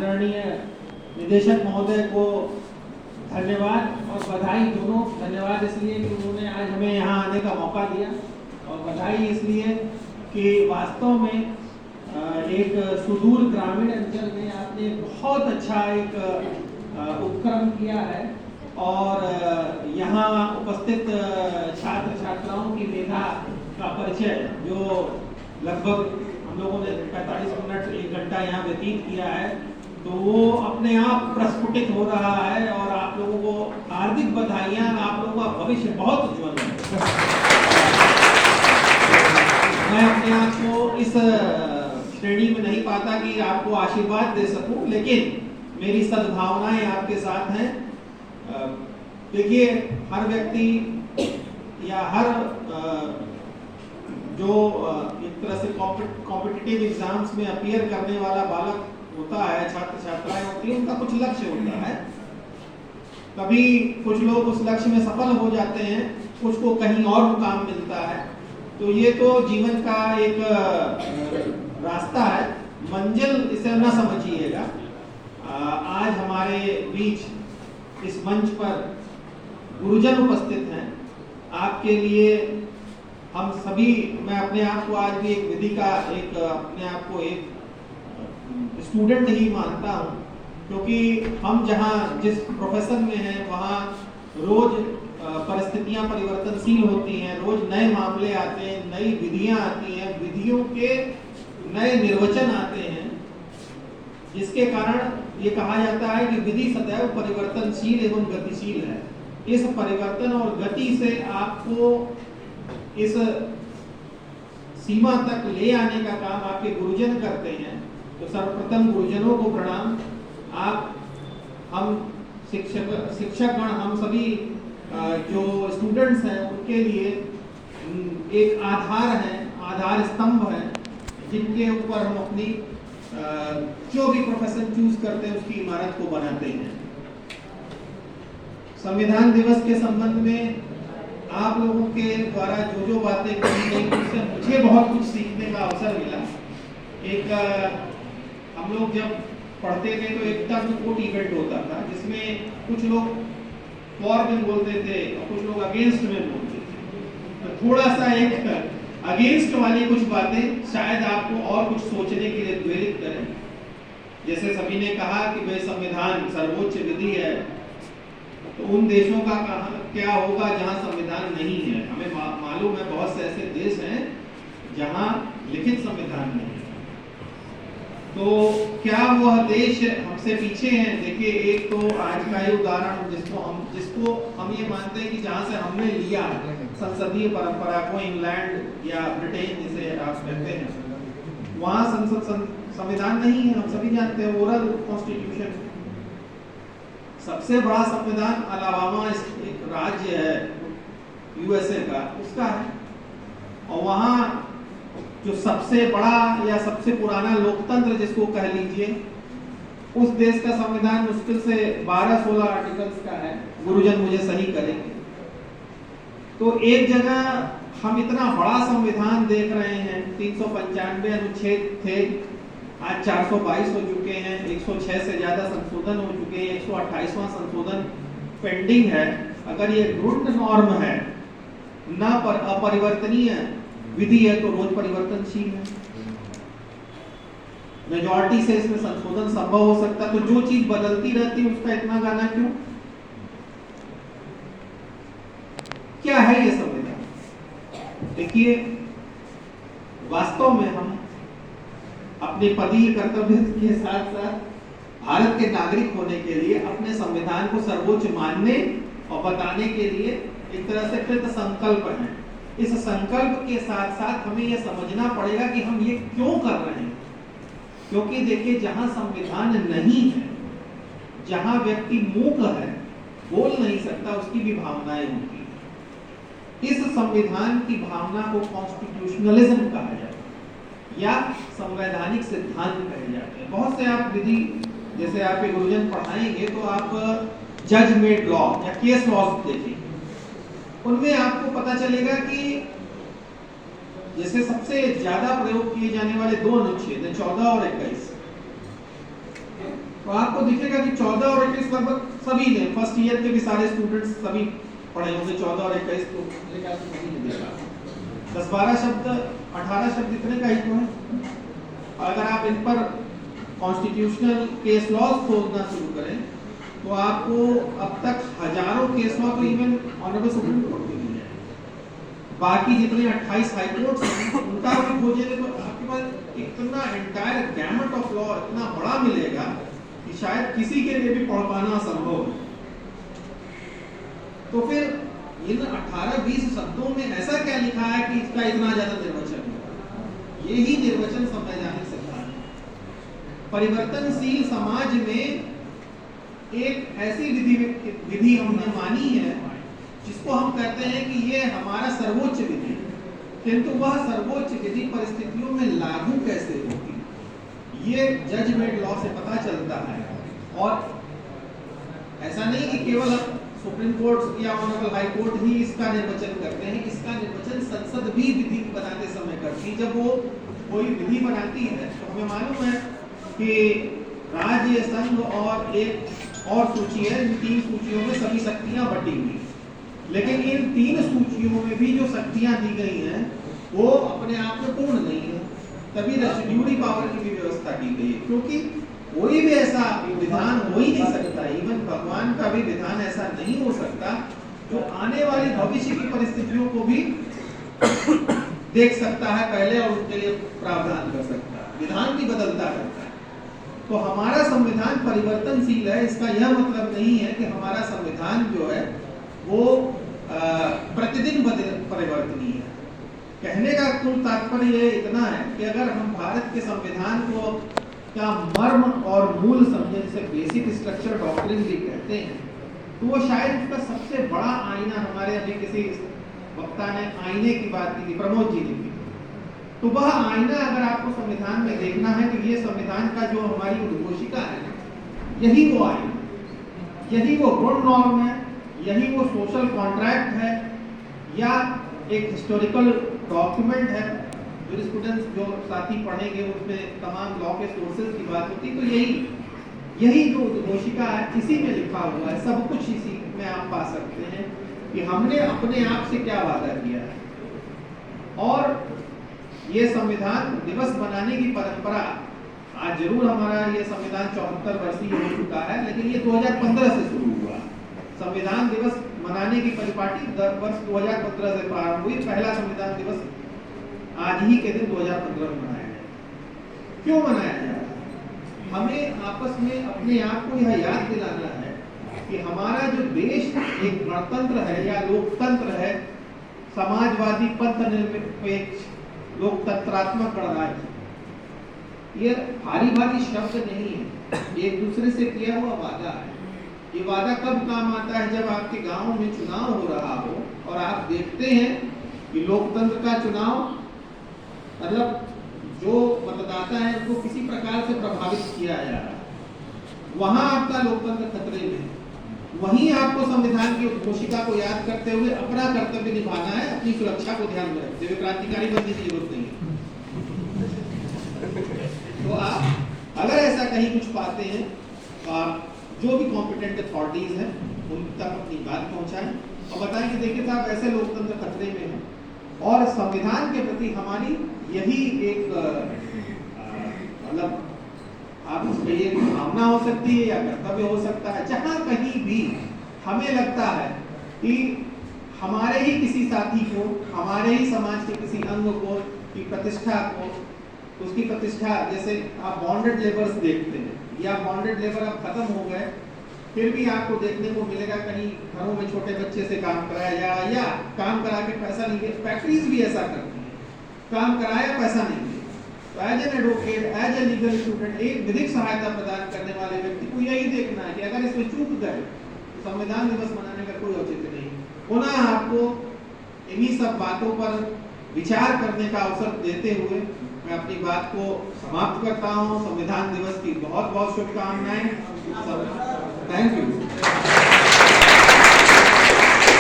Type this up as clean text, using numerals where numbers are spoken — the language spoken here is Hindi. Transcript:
आदरणीय निदेशक महोदय को धन्यवाद और बधाई दोनों। धन्यवाद इसलिए कि उन्होंने आज हमें यहाँ आने का मौका दिया, और बधाई इसलिए कि वास्तव में एक सुदूर ग्रामीण अंचल में आपने बहुत अच्छा एक उपक्रम किया है, और यहाँ उपस्थित छात्र छात्राओं की मेधा का परिचय जो लगभग हम लोगों ने 45 मिनट 1 घंटा यहाँ व्यतीत किया है, तो वो अपने आप प्रस्फुटित हो रहा है। और आप लोगों को हार्दिक बधाइयाँ, आप लोगों का भविष्य बहुत उज्ज्वल है। मैं अपने आप को इस श्रेणी में नहीं पाता कि आपको आशीर्वाद दे सकूं, लेकिन मेरी सद्भावनाएं आपके साथ हैं। देखिए, हर व्यक्ति या हर जो एक तरह से कॉम्पिटिटिव एग्जाम्स में अपीयर करने वाला बालक होता है, छात्र छात्राएं होती हैं, उनका कुछ लक्ष्य होता है। कभी कुछ लोग उस लक्ष्य में सफल हो जाते हैं, कुछ को कहीं और मुकाम मिलता है। तो ये तो जीवन का एक रास्ता है, मंजिल इसे न समझिएगा। आज हमारे बीच इस मंच पर गुरुजन उपस्थित हैं। आपके लिए हम सभी, मैं अपने आप को आज भी एक विधि का अपने आप को एक स्टूडेंट ही मानता हूँ, क्योंकि हम जहाँ जिस प्रोफेशन में हैं वहाँ रोज परिस्थितियाँ परिवर्तनशील होती हैं, रोज नए मामले आते हैं, नई विधियाँ आती हैं, विधियों के नए निर्वचन आते हैं, जिसके कारण ये कहा जाता है कि विधि सदैव परिवर्तनशील एवं गतिशील है। इस परिवर्तन और गति से आपको इस सीमा तक ले आने का काम आपके गुरुजन करते हैं। तो सर्वप्रथम गुरुजनों को प्रणाम। आप, हम शिक्षकगण, हम सभी जो स्टूडेंट्स हैं उनके लिए एक आधार है, आधार स्तंभ है, जिनके ऊपर हम अपनी जो भी प्रोफेशन चूज करते हैं उसकी इमारत को बनाते हैं। संविधान दिवस के संबंध में आप लोगों के द्वारा जो बातें कही गई, उससे मुझे बहुत कुछ सीखने का अवसर मिला। एक हम लोग जब पढ़ते थे तो एक टर्म कोट इवेंट होता था, जिसमें कुछ लोग फॉर में बोलते थे और कुछ लोग अगेंस्ट में बोलते थे। तो थोड़ा सा एक अगेंस्ट वाली कुछ बातें शायद आपको और कुछ सोचने के लिए प्रेरित करें। जैसे सभी ने कहा कि भाई संविधान सर्वोच्च विधि है, तो उन देशों का क्या होगा जहां संविधान नहीं है। हमें मालूम है बहुत से ऐसे देश हैं जहां लिखित संविधान नहीं है। तो क्या वह देश हमसे पीछे हैं? देखिए, एक तो आज का ही उदाहरण जिसको हम ये मानते हैं कि जहां से हमने लिया संसदीय परंपरा को, इंग्लैंड या ब्रिटेन जिसे आप कहते हैं, वहां संविधान नहीं है। हम सभी जानते हैं, ओरल कॉन्स्टिट्यूशन। सबसे बड़ा संविधान अलाबामा एक राज्य है यूएसए का, उसका है। और वहाँ जो सबसे बड़ा या सबसे पुराना लोकतंत्र जिसको कह लीजिए, उस देश का संविधान मुश्किल से 12-16 आर्टिकल्स का है। गुरुजन मुझे सही करेंगे। तो एक जगह हम इतना बड़ा संविधान देख रहे हैं, 395 अनुच्छेद थे, आज 422 हो चुके हैं, 106 से ज्यादा संशोधन हो चुके हैं, 128वां संशोधन पेंडिंग है। अगर ये रूट नॉर्म है, ना पर अपरिवर्तनीय विधि है, तो रोज परिवर्तनशील है। मेजॉरिटी से इसमें संशोधन संभव हो सकता, तो जो चीज बदलती रहती है उसका इतना गाना क्यों? क्या है ये संविधान? देखिए, वास्तव में हम अपने पदीय कर्तव्य के साथ साथ भारत के नागरिक होने के लिए अपने संविधान को सर्वोच्च मानने और बताने के लिए एक तरह से कृत संकल्प है। इस संकल्प के साथ साथ हमें यह समझना पड़ेगा कि हम ये क्यों कर रहे हैं। क्योंकि देखिए, जहां संविधान नहीं है, जहां व्यक्ति मूक है, बोल नहीं सकता, उसकी भी भावनाएं होती है। इस संविधान की भावना को कॉन्स्टिट्यूशनलिज्म कहा जाता है या संवैधानिक सिद्धांत कहे जाते हैं। बहुत से आप विधि, जैसे आपके गुरुजन पढ़ाएंगे तो आप जज मेड लॉ या केस लॉज देखेंगे, उनमें आपको पता चलेगा कि जैसे सबसे ज्यादा प्रयोग किए जाने वाले 2 अनुच्छेद हैं, 14 और 21। तो आपको दिखेगा कि 14 और 21 लगभग सभी ने, फर्स्ट ईयर के भी सारे स्टूडेंट्स सभी पढ़े होंगे 14 और 21 तो मेरे ख्याल से सभी ने देखा। 10-12 शब्द 18 शब्द इतने का ही तो है। अगर आप इन पर कॉन्स्टिट्यूशनल केस लॉज खोजना शुरू करें तो आपको अब तक हजारों केस लॉ तो इवन ऑनरेबल सुप्रीम कोर्ट के लिए है। बाकी जितने 28 हाई कोर्ट्स हैं उनका भी खोजेंगे तो आपके पास इतना एंटायर गैमट ऑफ लॉ इतना बड़ा मिलेगा कि शायद किसी के लिए भी पढ़ पाना असंभव है। तो फिर इन 18-20 शब्दों में ऐसा क्या लिखा है कि इसका इतना ज्यादा निर्वचन है? यही निर्वचन संवैधानिक सिद्धांत है। परिवर्तनशील समाज में एक ऐसी विधि हमने मानी है जिसको हम कहते हैं कि ये हमारा सर्वोच्च विधि है, किंतु वह सर्वोच्च विधि परिस्थितियों में लागू कैसे होती है ये जजमेंट लॉ से पता चलता है। और ऐसा नहीं कि केवल सुप्रीम कोर्ट या ऑनरेबल हाई कोर्ट ही इसका निर्वचन करते हैं, इसका निर्वचन संसद भी विधि बनाते समय करती है। जब वो कोई विधि बनाती है तो हमें मालूम है कि राज्य, संघ और एक और सूची है, इन 3 सूचियों में सभी शक्तियां बटी हुई, लेकिन इन 3 सूचियों में भी जो शक्तियां दी गई हैं वो अपने आप में पूर्ण नहीं है, तभी रेसिड्यूरी पावर की भी व्यवस्था की गई है। क्योंकि कोई भी ऐसा विधान हो ही नहीं सकता, इवन भगवान का भी विधान ऐसा नहीं हो सकता जो आने वाली भविष्य की परिस्थितियों को भी देख सकता है पहले और उनके लिए प्रावधान कर सकता है, विधान भी बदलता रहता है। तो हमारा संविधान परिवर्तनशील है, इसका यह मतलब नहीं है कि हमारा संविधान जो है वो प्रतिदिन परिवर्तनीय है। कहने का कुल तात्पर्य इतना है कि अगर हम भारत के संविधान को क्या मर्म और मूल समझे, जिसे बेसिक स्ट्रक्चर डॉक्ट्रिन भी कहते हैं, तो वो शायद उसका सबसे बड़ा आईना, हमारे अभी किसी वक्ता ने आईने की बात की थी, प्रमोद जी ने की, तो वह आईना अगर आपको संविधान में देखना है तो ये संविधान का जो हमारी उद्घोषिका है, यही वो आईना, यही वो गुड नॉर्म है, यही वो सोशल कॉन्ट्रैक्ट है, या एक हिस्टोरिकल डॉक्यूमेंट है। जूरिस्प्रूडेंस जो साथी पढ़ेंगे उसमें तमाम लॉ के सोर्सेज की बात होती, तो यही जो उद्घोषिका है इसी में लिखा हुआ है, सब कुछ इसी में आप पा सकते हैं कि हमने अपने आप से क्या वादा किया है। और ये संविधान दिवस मनाने की परंपरा, आज जरूर हमारा ये संविधान 74 वर्षीय हो चुका है, लेकिन ये 2015 से शुरू हुआ। संविधान दिवस मनाने की परिपाटी वर्ष 2015 से प्रारंभ हुई। पहला संविधान दिवस आज ही के दिन 2015 में मनाया गया। क्यों मनाया जा रहा है? हमें आपस में अपने आप को यह याद दिलाना है कि हमारा जो देश एक गणतंत्र है या लोकतंत्र है, समाजवादी पंथ निरपेक्ष लोकतंत्रात्मक गणराज्य, ये भारी भारी शब्द नहीं है, एक दूसरे से किया हुआ वादा है। ये वादा कब काम आता है? जब आपके गांव में चुनाव हो रहा हो और आप देखते हैं कि लोकतंत्र का चुनाव मतलब जो मतदाता है उनको किसी प्रकार से प्रभावित किया जा रहा है, वहां आपका लोकतंत्र खतरे में है। वहीं आपको संविधान की उद्घोषिका को याद करते हुए अपना कर्तव्य निभाना है, अपनी सुरक्षा को ध्यान में रखते हुए। क्रांतिकारी बनने की जरूरत नहीं है। तो आप अगर ऐसा कहीं कुछ पाते हैं तो आप जो भी कॉम्पिटेंट अथॉरिटीज हैं उन तक अपनी बात पहुंचाएं और बताएं कि देखिए साहब ऐसे लोकतंत्र खतरे में है और संविधान के प्रति हमारी यही एक मतलब आप उसके लिए भावना हो सकती है या कर्तव्य हो सकता है। जहां कहीं भी हमें लगता है कि हमारे ही किसी साथी को, हमारे ही समाज के किसी अंग को की प्रतिष्ठा को, उसकी प्रतिष्ठा, जैसे आप बॉन्डेड लेबर्स देखते हैं या बॉन्डेड लेबर अब खत्म हो गए, फिर भी आपको देखने को मिलेगा कहीं घरों में छोटे बच्चे से काम कराया जा रहा है या काम करा के पैसा नहीं दे। फैक्ट्रीज भी ऐसा करती है, काम कराया पैसा नहीं दे। तो as an advocate, as a legal student, एक विधिक सहायता प्रदान करने वाले व्यक्ति को यही देखना है कि अगर इसमें चूक गए तो संविधान दिवस मनाने का कोई औचित्य नहीं। पुनः आपको इन्हीं सब बातों पर विचार करने का अवसर देते हुए मैं अपनी बात को समाप्त करता हूं। संविधान दिवस की बहुत बहुत शुभकामनाएं। Thank you.